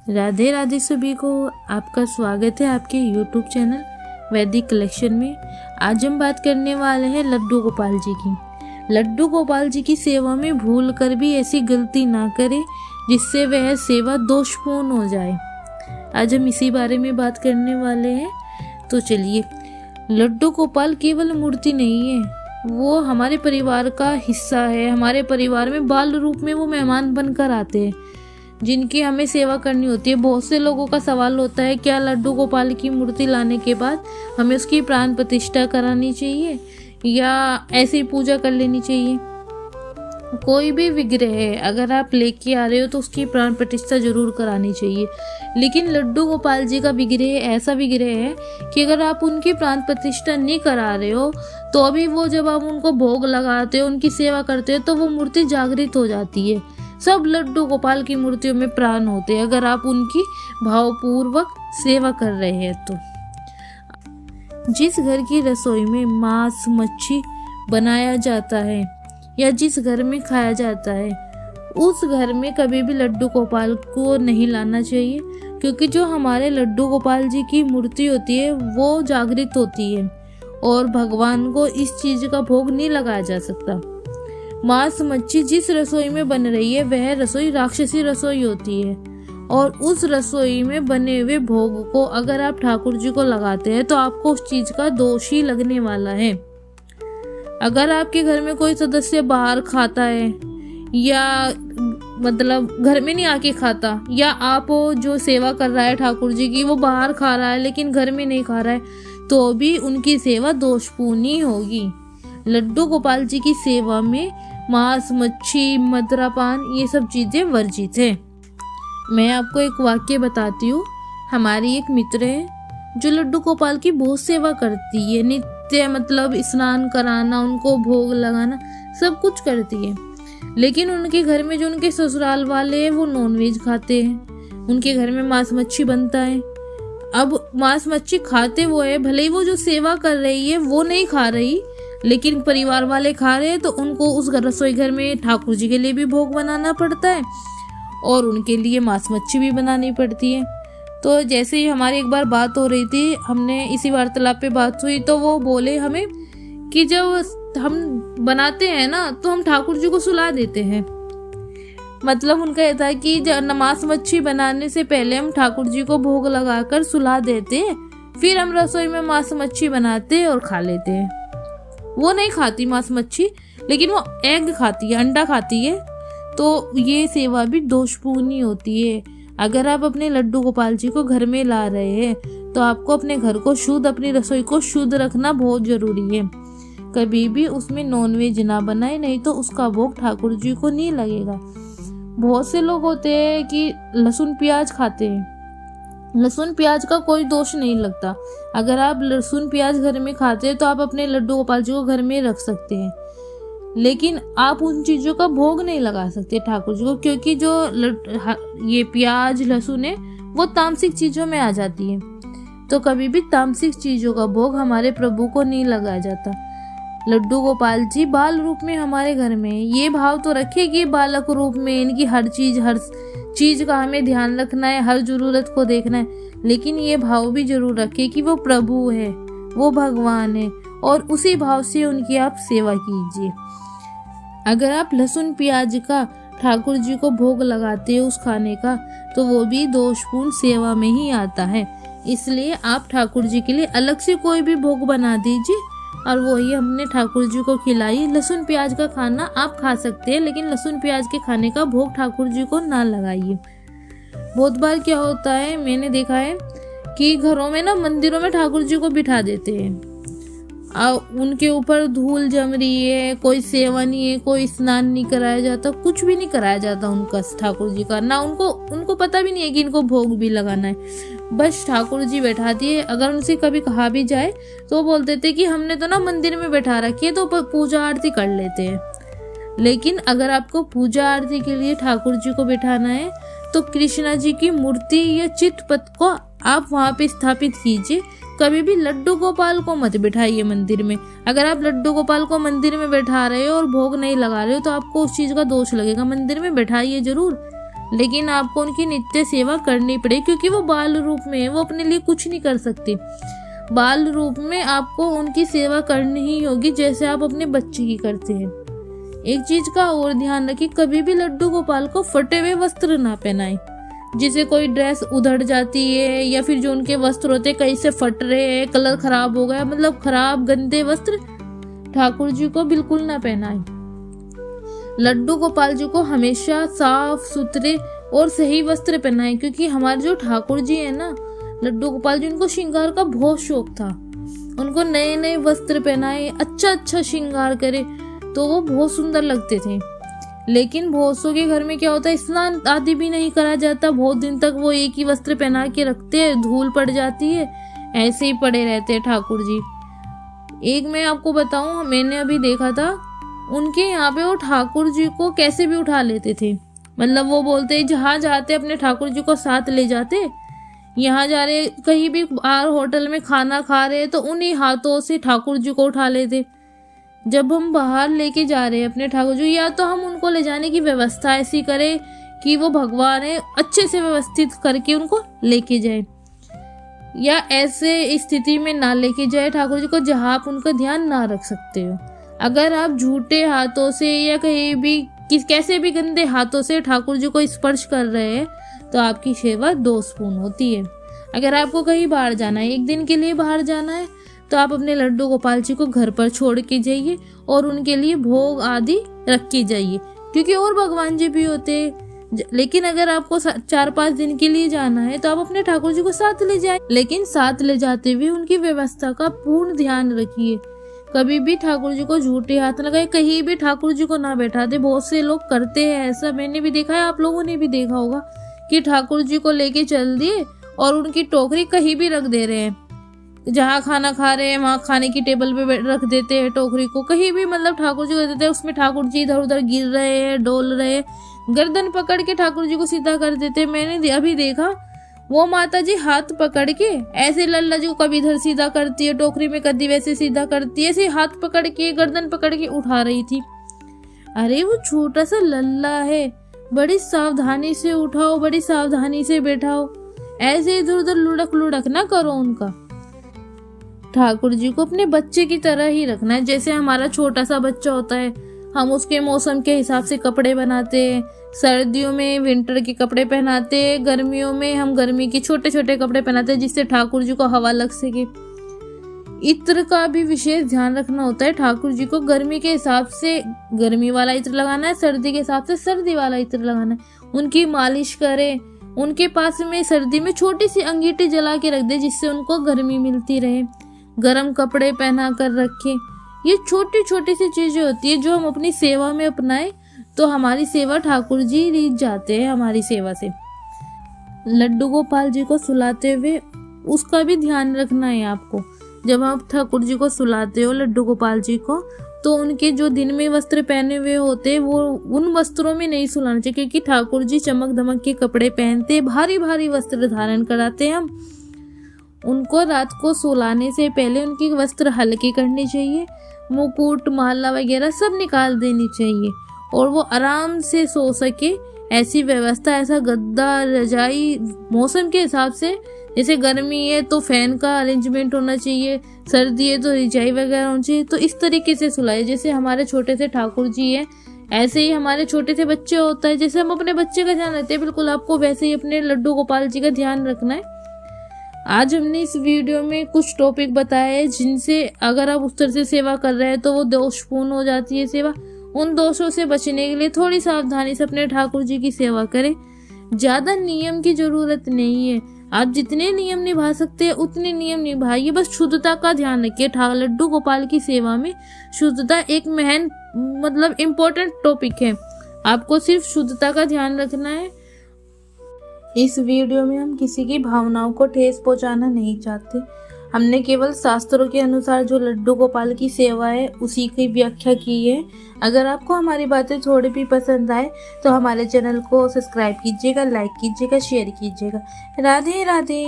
राधे राधे सभी को। आपका स्वागत है आपके YouTube चैनल वैदिक कलेक्शन में। आज हम बात करने वाले हैं लड्डू गोपाल जी की। लड्डू गोपाल जी की सेवा में भूल कर भी ऐसी गलती ना करें जिससे वह सेवा दोषपूर्ण हो जाए। आज हम इसी बारे में बात करने वाले हैं। तो चलिए, लड्डू गोपाल केवल मूर्ति नहीं है, वो हमारे परिवार का हिस्सा है। हमारे परिवार में बाल रूप में वो मेहमान बनकर आते हैं जिनकी हमें सेवा करनी होती है। बहुत से लोगों का सवाल होता है, क्या लड्डू गोपाल की मूर्ति लाने के बाद हमें उसकी प्राण प्रतिष्ठा करानी चाहिए या ऐसे ही पूजा कर लेनी चाहिए। कोई भी विग्रह है अगर आप लेके आ रहे हो तो उसकी प्राण प्रतिष्ठा जरूर करानी चाहिए। लेकिन लड्डू गोपाल जी का विग्रह ऐसा विग्रह है कि अगर आप उनकी प्राण प्रतिष्ठा नहीं करा रहे हो तो अभी वो जब आप उनको भोग लगाते हो, उनकी सेवा करते हो, तो वो मूर्ति जागृत हो जाती है। सब लड्डू गोपाल की मूर्तियों में प्राण होते हैं अगर आप उनकी भावपूर्वक सेवा कर रहे हैं तो। जिस घर की रसोई में मांस मच्छी बनाया जाता है या जिस घर में खाया जाता है, उस घर में कभी भी लड्डू गोपाल को नहीं लाना चाहिए, क्योंकि जो हमारे लड्डू गोपाल जी की मूर्ति होती है वो जागृत होती है और भगवान को इस चीज का भोग नहीं लगाया जा सकता। मांस मच्छी जिस रसोई में बन रही है वह रसोई राक्षसी रसोई होती है और उस रसोई में बने हुए भोग को अगर आप ठाकुर जी को लगाते हैं तो आपको उस चीज का दोष ही लगने वाला है। अगर आपके घर में कोई सदस्य बाहर खाता है या मतलब घर में नहीं आके खाता, या आप जो सेवा कर रहा है ठाकुर जी की वो बाहर खा रहा है लेकिन घर में नहीं खा रहा है, तो भी उनकी सेवा दोषपूर्ण ही होगी। लड्डू गोपाल जी की सेवा में मांस मच्छी मदिरापान ये सब चीजें वर्जित है। मैं आपको एक वाक्य बताती हूँ। हमारी एक मित्र है जो लड्डू गोपाल की बहुत सेवा करती है, नित्य मतलब स्नान कराना, उनको भोग लगाना सब कुछ करती है। लेकिन उनके घर में जो उनके ससुराल वाले हैं वो नॉनवेज खाते हैं। उनके घर में मांस मच्छी बनता है। अब मांस मच्छी खाते वो है, भले ही वो जो सेवा कर रही है वो नहीं खा रही, लेकिन परिवार वाले खा रहे हैं तो उनको उस रसोई घर में ठाकुर जी के लिए भी भोग बनाना पड़ता है और उनके लिए मांस मच्छी भी बनानी पड़ती है। तो जैसे ही हमारी एक बार बात हो रही थी, हमने इसी वार्तालाप पे बात हुई, तो वो बोले हमें कि जब हम बनाते हैं ना तो हम ठाकुर जी को सुला देते हैं। मतलब उनका ये था कि मांस मच्छी बनाने से पहले हम ठाकुर जी को भोग लगाकर सुला देते, फिर हम रसोई में मांस मच्छी बनाते और खा लेते हैं। वो नहीं खाती मांस मच्छी, लेकिन वो एग खाती है, अंडा खाती है। तो ये सेवा भी दोषपूर्ण ही होती है। अगर आप अपने लड्डू गोपाल जी को घर में ला रहे हैं तो आपको अपने घर को शुद्ध, अपनी रसोई को शुद्ध रखना बहुत जरूरी है। कभी भी उसमें नॉनवेज ना बनाए, नहीं तो उसका भोग ठाकुर जी को नहीं लगेगा। बहुत से लोग होते हैं कि लहसुन प्याज खाते हैं। लहसुन प्याज का कोई दोष नहीं लगता। अगर आप लहसुन प्याज घर में खाते हैं तो आप अपने लड्डू गोपाल जी को घर में रख सकते हैं, लेकिन आप उन चीजों का भोग नहीं लगा सकते ठाकुर जी को, क्योंकि जो ये प्याज लहसुन है वो तामसिक चीजों में आ जाती है। तो कभी भी तामसिक चीजों का भोग हमारे प्रभु को नहीं लगाया जाता। लड्डू गोपाल जी बाल रूप में हमारे घर में, ये भाव तो रखे कि बालक रूप में इनकी हर चीज का हमें ध्यान रखना है, हर जरूरत को देखना है, लेकिन ये भाव भी जरूर रखे कि वो प्रभु है, वो भगवान है, और उसी भाव से उनकी आप सेवा कीजिए। अगर आप लहसुन प्याज का ठाकुर जी को भोग लगाते हो उस खाने का, तो वो भी दोषपूर्ण सेवा में ही आता है। इसलिए आप ठाकुर जी के लिए अलग से कोई भी भोग बना दीजिए और वही हमने ठाकुर जी को खिलाई। लहसुन प्याज का खाना आप खा सकते हैं, लेकिन लहसुन प्याज के खाने का भोग ठाकुर जी को ना लगाइए। बहुत बार क्या होता है, मैंने देखा है कि घरों में ना मंदिरों में ठाकुर जी को बिठा देते हैं, उनके ऊपर धूल जम रही है, कोई सेवा नहीं है, कोई स्नान नहीं कराया जाता, कुछ भी नहीं कराया जाता उनका ठाकुर जी का, ना उनको पता भी नहीं है कि इनको भोग भी लगाना है। बस ठाकुर जी बैठा दिए। अगर उनसे कभी कहा भी जाए तो वो बोल देते कि हमने तो ना मंदिर में बैठा रखी है, तो पूजा आरती कर लेते हैं। लेकिन अगर आपको पूजा आरती के लिए ठाकुर जी को बिठाना है तो कृष्णा जी की मूर्ति या चित्रपट को आप वहाँ पे स्थापित कीजिए। कभी भी लड्डू गोपाल को मत बिठाइए मंदिर में। अगर आप लड्डू गोपाल को मंदिर में बैठा रहे हो और भोग नहीं लगा रहे हो तो आपको उस चीज का दोष लगेगा। मंदिर में बैठाइए जरूर, लेकिन आपको उनकी नित्य सेवा करनी पड़े, क्योंकि वो बाल रूप में है, वो अपने लिए कुछ नहीं कर सकते। बाल रूप में आपको उनकी सेवा करनी ही होगी, जैसे आप अपने बच्चे की करते हैं। एक चीज का और ध्यान रखिए, कभी भी लड्डू गोपाल को फटे हुए वस्त्र ना पहनाएं। जिसे कोई ड्रेस उधड़ जाती है या फिर जो उनके वस्त्र होते हैं कहीं से फट रहे हैं, कलर खराब हो गया, मतलब खराब गंदे वस्त्र ठाकुर जी को बिल्कुल ना पहनाएं। लड्डू गोपाल जी को हमेशा साफ सुथरे और सही वस्त्र पहनाएं, क्योंकि हमारे जो ठाकुर जी है ना, लड्डू गोपाल जी, उनको श्रृंगार का बहुत शौक था। उनको नए नए वस्त्र पहनाए, अच्छा श्रृंगार करे तो वो बहुत सुंदर लगते थे। लेकिन बहुत सौ के घर में क्या होता है, स्नान आदि भी नहीं करा जाता, बहुत दिन तक वो एक ही वस्त्र पहना के रखते हैं, धूल पड़ जाती है, ऐसे ही पड़े रहते हैं ठाकुर जी। एक मैं आपको बताऊं, मैंने अभी देखा था, उनके यहाँ पे वो ठाकुर जी को कैसे भी उठा लेते थे। मतलब वो बोलते जहाँ जाते अपने ठाकुर जी को साथ ले जाते, यहाँ जा रहे, कहीं भी बाहर होटल में खाना खा रहे तो उन्हीं हाथों से ठाकुर जी को उठा लेते। जब हम बाहर लेके जा रहे हैं अपने ठाकुर जी, या तो हम उनको ले जाने की व्यवस्था ऐसी करें कि वो भगवान है, अच्छे से व्यवस्थित करके उनको लेके जाए, या ऐसे स्थिति में ना लेके जाए ठाकुर जी को जहाँ आप उनका ध्यान ना रख सकते हो। अगर आप झूठे हाथों से या कहीं भी कैसे भी गंदे हाथों से ठाकुर जी को स्पर्श कर रहे हैं तो आपकी सेवा दोषपूर्ण होती है। अगर आपको कहीं बाहर जाना है, एक दिन के लिए बाहर जाना है, तो आप अपने लड्डू गोपाल जी को घर पर छोड़ के जाइए और उनके लिए भोग आदि रख के जाइए, क्योंकि और भगवान जी भी होते हैं। लेकिन अगर आपको 4-5 दिन के लिए जाना है तो आप अपने ठाकुर जी को साथ ले जाए, लेकिन साथ ले जाते हुए उनकी व्यवस्था का पूर्ण ध्यान रखिए। कभी भी ठाकुर जी को झूठे हाथ लगाए, कहीं भी ठाकुर जी को ना बैठा दे। बहुत से लोग करते हैं ऐसा, मैंने भी देखा है, आप लोगों ने भी देखा होगा कि ठाकुर जी को लेके चल दिए और उनकी टोकरी कहीं भी रख दे रहे हैं, जहाँ खाना खा रहे हैं वहाँ खाने की टेबल पे रख देते हैं टोकरी को, कहीं भी मतलब ठाकुर जी को देते हैं, उसमें ठाकुर जी इधर उधर गिर रहे हैं, डोल रहे हैं, गर्दन पकड़ के ठाकुर जी को सीधा कर देते हैं। मैंने अभी देखा, वो माता जी हाथ पकड़ के ऐसे लल्ला जी को कभी इधर सीधा करती है टोकरी में, कभी वैसे सीधा करती है, ऐसे हाथ पकड़ के गर्दन पकड़ के उठा रही थी। अरे वो छोटा सा लल्ला है, बड़ी सावधानी से उठाओ, बड़ी सावधानी से बैठाओ, ऐसे इधर उधर लुढ़क लुढ़क ना करो उनका। ठाकुर जी को अपने बच्चे की तरह ही रखना है, जैसे हमारा छोटा सा बच्चा होता है, हम उसके मौसम के हिसाब से कपड़े बनाते हैं। सर्दियों में विंटर के कपड़े पहनाते हैं, गर्मियों में हम गर्मी के छोटे छोटे कपड़े पहनाते हैं, जिससे ठाकुर जी को हवा लग सके। इत्र का भी विशेष ध्यान रखना होता है। ठाकुर जी को गर्मी के हिसाब से गर्मी वाला इत्र लगाना है, सर्दी के हिसाब से सर्दी वाला इत्र लगाना है। उनकी मालिश करें, उनके पास में सर्दी में छोटी सी अंगीठी जला के रख दे, जिससे उनको गर्मी मिलती रहे। गर्म कपड़े पहना कर रखें। ये छोटी छोटी सी चीजें होती है जो हम अपनी सेवा में अपनाएं तो हमारी सेवा ठाकुर जी रीझ जाते हैं हमारी सेवा से। लड्डू गोपाल जी को सुलाते हुए उसका भी ध्यान रखना है आपको। जब आप ठाकुर जी को सुलाते हो लड्डू गोपाल जी को, तो उनके जो दिन में वस्त्र पहने हुए होते हैं वो उन वस्त्रों में नहीं सुलाना चाहिए, क्योंकि ठाकुर जी चमक धमक के कपड़े पहनते, भारी भारी वस्त्र धारण कराते हैं। हम उनको रात को सुलाने से पहले उनके वस्त्र हल्के करने चाहिए, मुकुट माला वगैरह सब निकाल देनी चाहिए और वो आराम से सो सके। ऐसी व्यवस्था, ऐसा गद्दा रजाई मौसम के हिसाब से, जैसे गर्मी है तो फैन का अरेंजमेंट होना चाहिए, सर्दी है तो रजाई वगैरह होनी चाहिए। तो इस तरीके से सुलाए, जैसे हमारे छोटे से ठाकुर जी है ऐसे ही हमारे छोटे से बच्चे होता है, जैसे हम अपने बच्चे का ध्यान रखते हैं, बिल्कुल आपको वैसे ही अपने लड्डू गोपाल जी का ध्यान रखना है। आज हमने इस वीडियो में कुछ टॉपिक बताए हैं जिनसे अगर आप उस तरह से सेवा कर रहे हैं तो वो दोषपूर्ण हो जाती है सेवा। उन दोषों से बचने के लिए थोड़ी सावधानी से अपने ठाकुर जी की सेवा करें। ज्यादा नियम की जरूरत नहीं है, आप जितने नियम निभा सकते हैं उतने नियम निभाइए, बस शुद्धता का ध्यान रखिए। लड्डू गोपाल की सेवा में शुद्धता एक मतलब इम्पोर्टेंट टॉपिक है, आपको सिर्फ शुद्धता का ध्यान रखना है। इस वीडियो में हम किसी की भावनाओं को ठेस पहुंचाना नहीं चाहते, हमने केवल शास्त्रों के अनुसार जो लड्डू गोपाल की सेवा है उसी की व्याख्या की है। अगर आपको हमारी बातें थोड़ी भी पसंद आए तो हमारे चैनल को सब्सक्राइब कीजिएगा, लाइक कीजिएगा, शेयर कीजिएगा। राधे राधे।